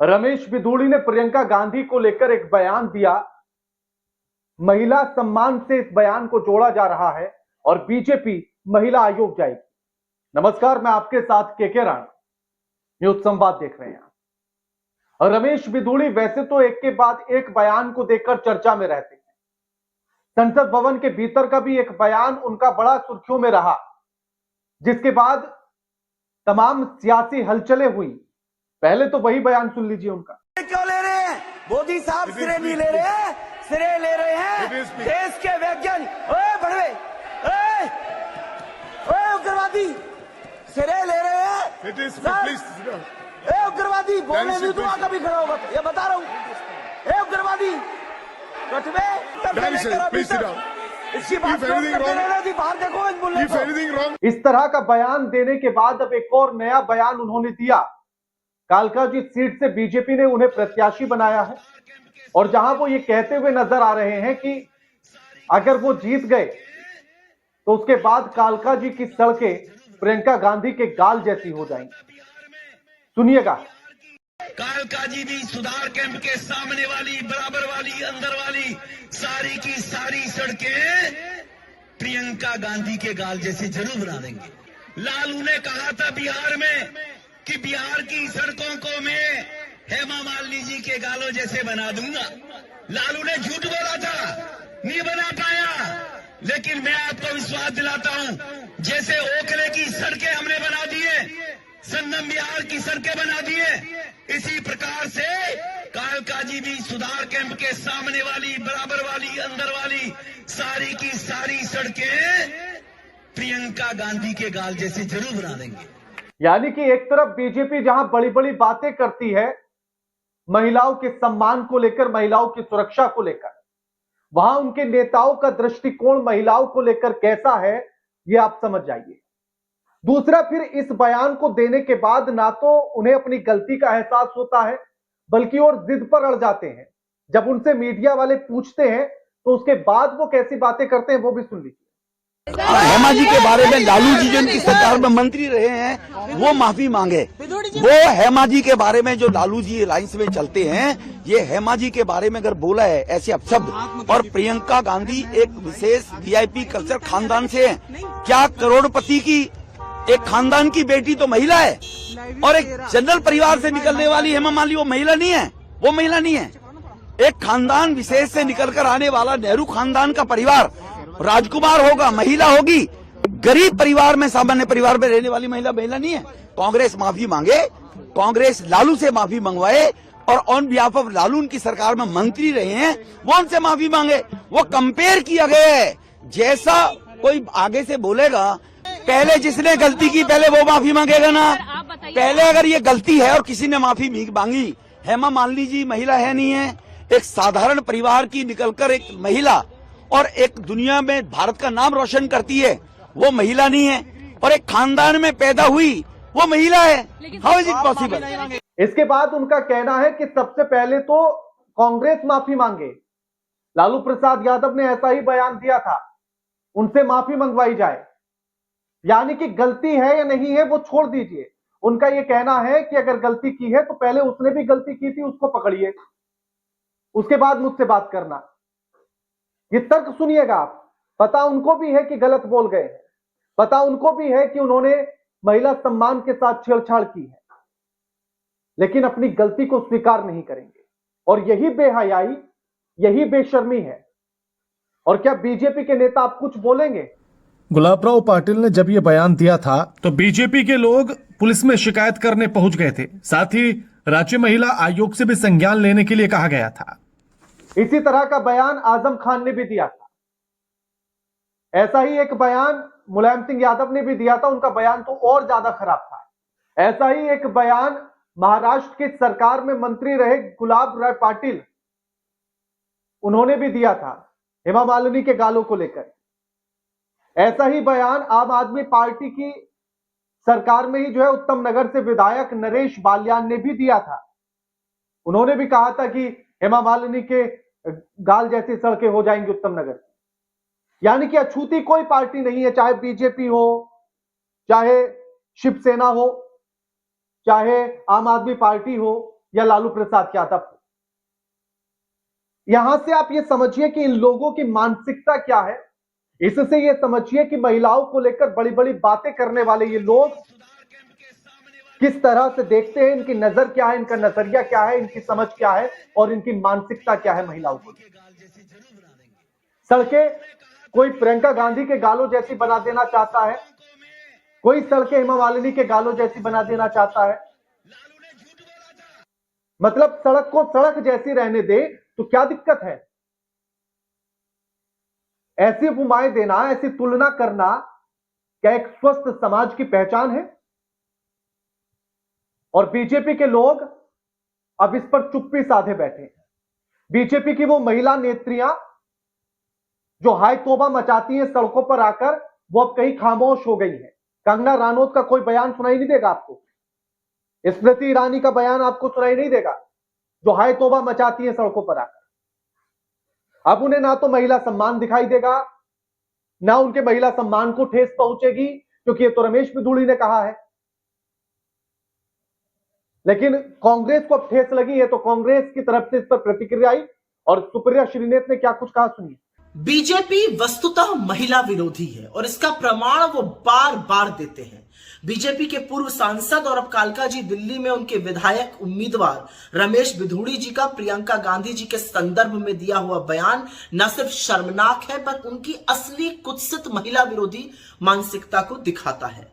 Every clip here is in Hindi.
रमेश बिधूड़ी ने प्रियंका गांधी को लेकर एक बयान दिया। महिला सम्मान से इस बयान को जोड़ा जा रहा है और बीजेपी महिला आयोग जाएगी। नमस्कार, मैं आपके साथ केके राणा, न्यूज संवाद देख रहे हैं। रमेश बिधूड़ी वैसे तो एक के बाद एक बयान को देकर चर्चा में रहते हैं। संसद भवन के भीतर का भी एक बयान उनका बड़ा सुर्खियों में रहा, जिसके बाद तमाम सियासी हलचलें हुई। पहले तो वही बयान सुन लीजिए उनका। क्यों ले रहे हैं मोदी साहब? सिरे नहीं ले रहे हैं, सिरे ले रहे हैं देश के वैज्ञानिक। ओए बड़वे, ओए उग्रवादी, सिरे ले रहे हैं। उग्रवादी बोलने नहीं दूंगा कभी खड़ा होगा तो, ये बता रहा हूँ। उग्रवादी इसकी बात बाहर देखो। इस तरह का बयान देने के बाद अब एक और नया बयान उन्होंने दिया। कालकाजी सीट से बीजेपी ने उन्हें प्रत्याशी बनाया है और जहां वो ये कहते हुए नजर आ रहे हैं कि अगर वो जीत गए तो उसके बाद कालकाजी की सड़कें प्रियंका गांधी के गाल जैसी हो जाएंगी। सुनिएगा। कालकाजी भी सुधार कैंप के सामने वाली, बराबर वाली, अंदर वाली सारी की सारी सड़कें प्रियंका गांधी के गाल जैसे जरूर बना देंगे। लालू ने कहा था बिहार में कि बिहार की सड़कों को मैं हेमा मालिनी जी के गालों जैसे बना दूंगा। लालू ने झूठ बोला था, नहीं बना पाया, लेकिन मैं आपको विश्वास दिलाता हूं, जैसे ओखले की सड़कें हमने बना दिए, संगम बिहार की सड़कें बना दिए, इसी प्रकार से कालकाजी भी सुधार कैंप के सामने वाली, बराबर वाली, अंदर वाली सारी की सारी सड़कें प्रियंका गांधी के गाल जैसे जरूर बना देंगे। यानी कि एक तरफ बीजेपी जहां बड़ी बड़ी बातें करती है महिलाओं के सम्मान को लेकर, महिलाओं की सुरक्षा को लेकर, वहां उनके नेताओं का दृष्टिकोण महिलाओं को लेकर कैसा है, यह आप समझ जाइए। दूसरा, फिर इस बयान को देने के बाद ना तो उन्हें अपनी गलती का एहसास होता है, बल्कि और जिद पर अड़ जाते हैं। जब उनसे मीडिया वाले पूछते हैं तो उसके बाद वो कैसी बातें करते हैं, वो भी सुन लीजिए। हेमा जी के बारे में लालू जी जो इनकी सरकार में मंत्री रहे हैं वो माफी मांगे। वो हेमा जी के बारे में जो लालू जी लाइन्स में चलते हैं, ये हेमा जी के बारे में अगर बोला है ऐसे अपशब्द, और प्रियंका गांधी एक विशेष वीआईपी कल्चर खानदान से है। क्या करोड़पति की एक खानदान की बेटी तो महिला है, और एक जनरल परिवार से निकलने वाली हेमा मालिनी वो महिला नहीं है? वो महिला नहीं है। एक खानदान विशेष से निकलकर आने वाला नेहरू खानदान का परिवार राजकुमार होगा, महिला होगी। गरीब परिवार में, सामान्य परिवार में रहने वाली महिला नहीं है। कांग्रेस माफी मांगे, कांग्रेस लालू से माफी मंगवाए, और ऑन बिहाफ ऑफ लालू उनकी सरकार में मंत्री रहे हैं, वो उनसे माफी मांगे। वो कंपेयर किया गया है। जैसा कोई आगे से बोलेगा, पहले जिसने गलती की पहले वो माफी मांगेगा ना। पहले अगर ये गलती है और किसी ने माफी मांगी, हेमा मालिनी जी महिला है नहीं है, एक साधारण परिवार की निकलकर एक महिला और एक दुनिया में भारत का नाम रोशन करती है, वो महिला नहीं है, और एक खानदान में पैदा हुई वो महिला है। How is it possible? इसके बाद उनका कहना है कि सबसे पहले तो कांग्रेस माफी मांगे। लालू प्रसाद यादव ने ऐसा ही बयान दिया था, उनसे माफी मंगवाई जाए। यानी कि गलती है या नहीं है वो छोड़ दीजिए। उनका यह कहना है कि अगर गलती की है तो पहले उसने भी गलती की थी, उसको पकड़िए, उसके बाद मुझसे बात करना। ये तर्क सुनिएगा आप। पता उनको भी है कि गलत बोल गए, पता उनको भी है कि उन्होंने महिला सम्मान के साथ छेड़छाड़ की है, लेकिन अपनी गलती को स्वीकार नहीं करेंगे। और यही बेहयाई, यही बेशर्मी है। और क्या बीजेपी के नेता आप कुछ बोलेंगे? गुलाबराव पाटिल ने जब ये बयान दिया था तो बीजेपी के लोग पुलिस में शिकायत करने पहुंच गए थे। साथ ही राज्य महिला आयोग से भी संज्ञान लेने के लिए कहा गया था। इसी तरह का बयान आजम खान ने भी दिया था। ऐसा ही एक बयान मुलायम सिंह यादव ने भी दिया था। उनका बयान तो और ज्यादा खराब था। ऐसा ही एक बयान महाराष्ट्र की सरकार में मंत्री रहे गुलाब राय पाटिल, उन्होंने भी दिया था हेमा मालिनी के गालों को लेकर। ऐसा ही बयान आम आदमी पार्टी की सरकार में ही जो है उत्तम नगर से विधायक नरेश बाल्यान ने भी दिया था। उन्होंने भी कहा था कि हेमा मालिनी के गाल जैसी सड़कें हो जाएंगी उत्तम नगर। यानी कि अछूती कोई पार्टी नहीं है, चाहे बीजेपी हो, चाहे शिवसेना हो, चाहे आम आदमी पार्टी हो, या लालू प्रसाद यादव को। यहां से आप ये समझिए कि इन लोगों की मानसिकता क्या है, इससे ये समझिए कि महिलाओं को लेकर बड़ी बड़ी बातें करने वाले ये लोग किस तरह से देखते हैं, इनकी नजर क्या है, इनका नजरिया क्या है, इनकी समझ क्या है और इनकी मानसिकता क्या है महिलाओं को। सड़कें कोई प्रियंका गांधी के गालों जैसी बना देना चाहता है, कोई सड़कें हेमा मालिनी के गालों जैसी बना देना चाहता है। मतलब सड़क को सड़क जैसी रहने दे तो क्या दिक्कत है? ऐसी उपमाएं देना, ऐसी तुलना करना क्या एक स्वस्थ समाज की पहचान है? और बीजेपी के लोग अब इस पर चुप्पी साधे बैठे हैं। बीजेपी की वो महिला नेत्रियां जो हाय तौबा मचाती हैं सड़कों पर आकर, वो अब कहीं खामोश हो गई हैं। कंगना रानौत का कोई बयान सुनाई नहीं देगा आपको, स्मृति ईरानी का बयान आपको सुनाई नहीं देगा, जो हाय तौबा मचाती है सड़कों पर आकर। अब उन्हें ना तो महिला सम्मान दिखाई देगा, ना उनके महिला सम्मान को ठेस पहुंचेगी, क्योंकि ये तो रमेश बिधूड़ी ने कहा है। लेकिन कांग्रेस को अब ठेस लगी है, तो कांग्रेस की तरफ से इस पर प्रतिक्रिया आई और सुप्रिया श्रीनेत ने क्या कुछ कहा, सुनिए। बीजेपी वस्तुतः महिला विरोधी है और इसका प्रमाण वो बार बार देते हैं। बीजेपी के पूर्व सांसद और अब कालका जी दिल्ली में उनके विधायक उम्मीदवार रमेश बिधूड़ी जी का प्रियंका गांधी जी के संदर्भ में दिया हुआ बयान न सिर्फ शर्मनाक है, पर उनकी असली कुत्सित महिला विरोधी मानसिकता को दिखाता है।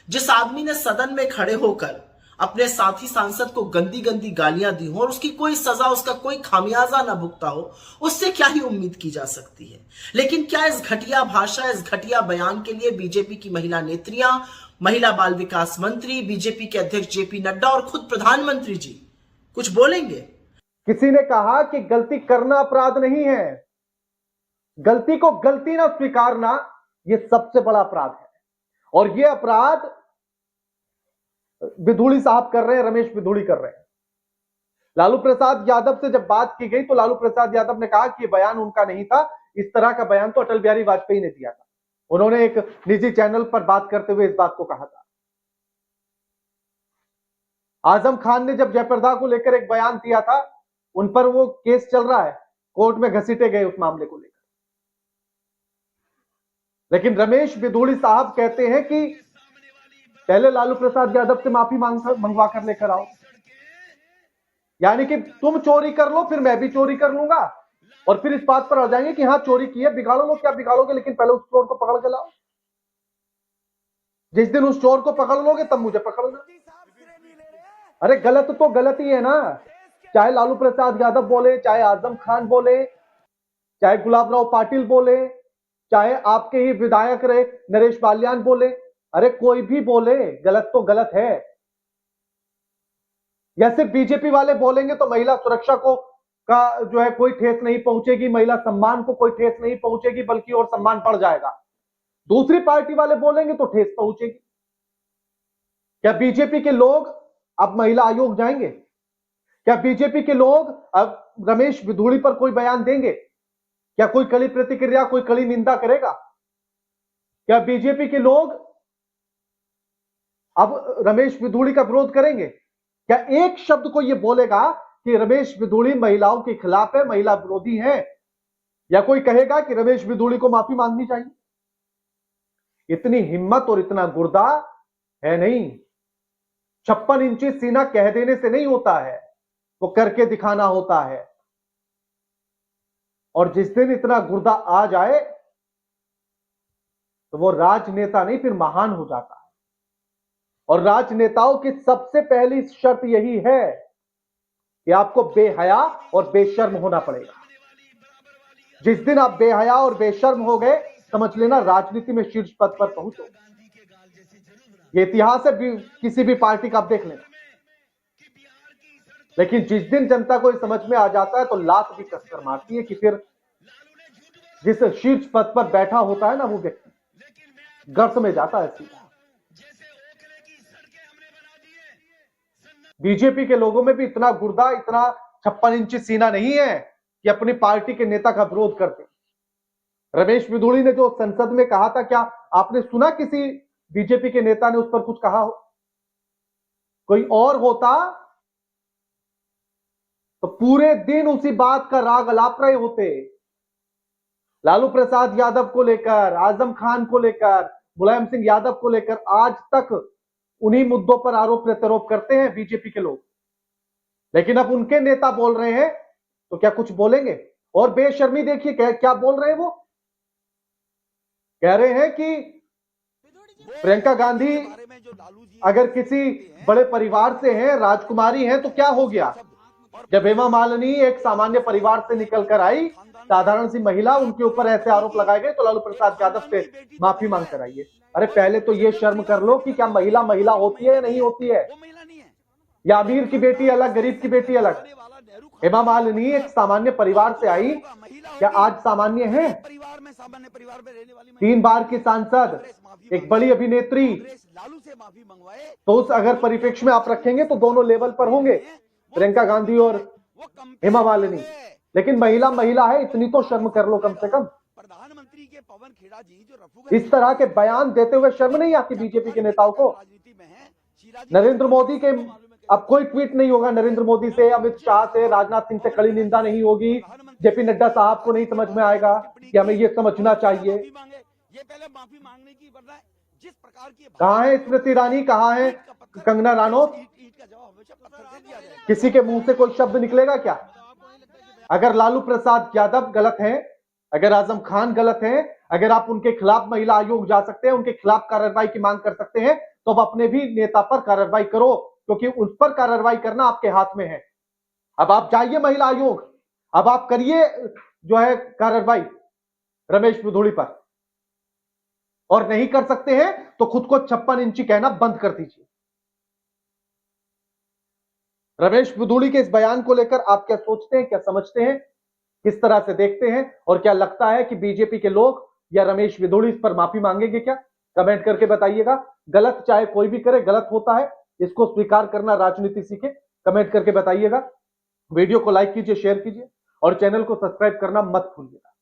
जिस आदमी ने सदन में खड़े होकर अपने साथी सांसद को गंदी गंदी गालियां दी हो और उसकी कोई सजा, उसका कोई खामियाजा ना भुगता हो, उससे क्या ही उम्मीद की जा सकती है। लेकिन क्या इस घटिया भाषा, इस घटिया बयान के लिए बीजेपी की महिला नेत्रियां, महिला बाल विकास मंत्री, बीजेपी के अध्यक्ष जेपी नड्डा और खुद प्रधानमंत्री जी कुछ बोलेंगे? किसी ने कहा कि गलती करना अपराध नहीं है, गलती को गलती ना स्वीकारना यह सबसे बड़ा अपराध है। और यह अपराध बिधूड़ी साहब कर रहे हैं, रमेश बिधूड़ी कर रहे हैं। लालू प्रसाद यादव से जब बात की गई तो लालू प्रसाद यादव ने कहा कि यह बयान उनका नहीं था, इस तरह का बयान तो अटल बिहारी वाजपेयी ने दिया था। उन्होंने एक निजी चैनल पर बात करते हुए इस बात को कहा था। आजम खान ने जब जयप्रदा को लेकर एक बयान दिया था, उन पर वो केस चल रहा है, कोर्ट में घसीटे गए उस मामले को लेकर। लेकिन रमेश बिधूड़ी साहब कहते हैं कि पहले लालू प्रसाद यादव से माफी मंगवा कर लेकर आओ। यानी कि तुम चोरी कर लो, फिर मैं भी चोरी कर लूंगा, और फिर इस बात पर आ जाएंगे कि हाँ चोरी की है, बिगाड़ो लो, क्या बिगाड़ोगे, लेकिन पहले उस चोर को पकड़ के लाओ। जिस दिन उस चोर को पकड़ लोगे तब मुझे पकड़ लो। अरे गलत तो गलत ही है ना, चाहे लालू प्रसाद यादव बोले, चाहे आजम खान बोले, चाहे गुलाब राव पाटिल बोले, चाहे आपके ही विधायक रहे नरेश बाल्यान बोले, अरे कोई भी बोले, गलत तो गलत है। या सिर्फ बीजेपी वाले बोलेंगे तो महिला सुरक्षा को का जो है कोई ठेस नहीं पहुंचेगी, महिला सम्मान को कोई ठेस नहीं पहुंचेगी, बल्कि और सम्मान बढ़ जाएगा। दूसरी पार्टी वाले बोलेंगे तो ठेस पहुंचेगी। क्या बीजेपी के लोग अब महिला आयोग जाएंगे? क्या बीजेपी के लोग अब रमेश बिधूड़ी पर कोई बयान देंगे? क्या कोई कड़ी प्रतिक्रिया, कोई कड़ी निंदा करेगा? क्या बीजेपी के लोग अब रमेश बिधूड़ी का विरोध करेंगे? क्या एक शब्द को यह बोलेगा कि रमेश बिधूड़ी महिलाओं के खिलाफ है, महिला विरोधी है? या कोई कहेगा कि रमेश बिधूड़ी को माफी मांगनी चाहिए? इतनी हिम्मत और इतना गुर्दा है नहीं। 56 इंची सीना कह देने से नहीं होता है, वो करके दिखाना होता है। और जिस दिन इतना गुर्दा आ जाए तो वो राजनेता नहीं, फिर महान हो जाता है। और राजनेताओं की सबसे पहली शर्त यही है कि आपको बेहया और बेशर्म होना पड़ेगा। जिस दिन आप बेहया और बेशर्म हो गए, समझ लेना राजनीति में शीर्ष पद पर पहुंचो। ये इतिहास है किसी भी पार्टी का, आप देख लेना। लेकिन जिस दिन जनता को समझ में आ जाता है तो लात भी कसकर मारती है कि फिर जिस शीर्ष पद पर बैठा होता है ना, वो व्यक्ति गर्त में जाता है सीधा। बीजेपी के लोगों में भी इतना गुर्दा, इतना 56 इंची सीना नहीं है कि अपनी पार्टी के नेता का विरोध करते। रमेश बिधूड़ी ने जो संसद में कहा था, क्या आपने सुना किसी बीजेपी के नेता ने उस पर कुछ कहा हो? कोई और होता तो पूरे दिन उसी बात का राग अलाप रहे होते। लालू प्रसाद यादव को लेकर, आजम खान को लेकर, मुलायम सिंह यादव को लेकर आज तक उन्हीं मुद्दों पर आरोप प्रत्यारोप करते हैं बीजेपी के लोग। लेकिन अब उनके नेता बोल रहे हैं तो क्या कुछ बोलेंगे? और बेशर्मी देखिए क्या बोल रहे हैं वो। कह रहे हैं कि प्रियंका गांधी अगर किसी बड़े परिवार से हैं, राजकुमारी हैं, तो क्या हो गया? जब हेमा मालिनी एक सामान्य परिवार से निकलकर आई, साधारण सी महिला, उनके ऊपर ऐसे आरोप लगाए गए तो लालू प्रसाद यादव से माफी मांग कर आइए। अरे पहले तो ये शर्म कर लो कि क्या महिला महिला होती है या नहीं होती है, या अमीर की बेटी अलग, गरीब की बेटी अलग। हेमा मालिनी एक सामान्य परिवार से आई, क्या आज सामान्य है? 3 बार की सांसद, एक बड़ी अभिनेत्री, तो उस अगर परिप्रेक्ष्य में आप रखेंगे तो दोनों लेवल पर होंगे, प्रियंका गांधी और हेमा मालिनी। लेकिन महिला महिला है, इतनी तो शर्म कर लो कम से कम। इस तरह के बयान देते हुए शर्म नहीं आती बीजेपी के नेताओं को? नरेंद्र मोदी के अब कोई ट्वीट नहीं होगा नरेंद्र मोदी से, अमित शाह से, राजनाथ सिंह से कड़ी निंदा नहीं होगी, जेपी नड्डा साहब को नहीं समझ में आएगा कि हमें ये समझना चाहिए। कहां है स्मृति ईरानी, कहां है कंगना रानौत? किसी के मुंह से कोई शब्द निकलेगा क्या? अगर लालू प्रसाद यादव गलत हैं, अगर आजम खान गलत हैं, अगर आप उनके खिलाफ महिला आयोग जा सकते हैं, उनके खिलाफ कार्रवाई की मांग कर सकते हैं, तो अब अपने भी नेता पर कार्रवाई करो, क्योंकि उस पर कार्रवाई करना आपके हाथ में है। अब आप जाइए महिला आयोग, अब आप करिए जो है कार्रवाई रमेश बिधूड़ी पर, और नहीं कर सकते हैं तो खुद को 56 इंची कहना बंद कर दीजिए। रमेश बिधूड़ी के इस बयान को लेकर आप क्या सोचते हैं, क्या समझते हैं, किस तरह से देखते हैं, और क्या लगता है कि बीजेपी के लोग या रमेश बिधूड़ी इस पर माफी मांगेंगे क्या? कमेंट करके बताइएगा। गलत चाहे कोई भी करे, गलत होता है, इसको स्वीकार करना राजनीति सीखे। कमेंट करके बताइएगा। वीडियो को लाइक कीजिए, शेयर कीजिए और चैनल को सब्सक्राइब करना मत भूलिएगा।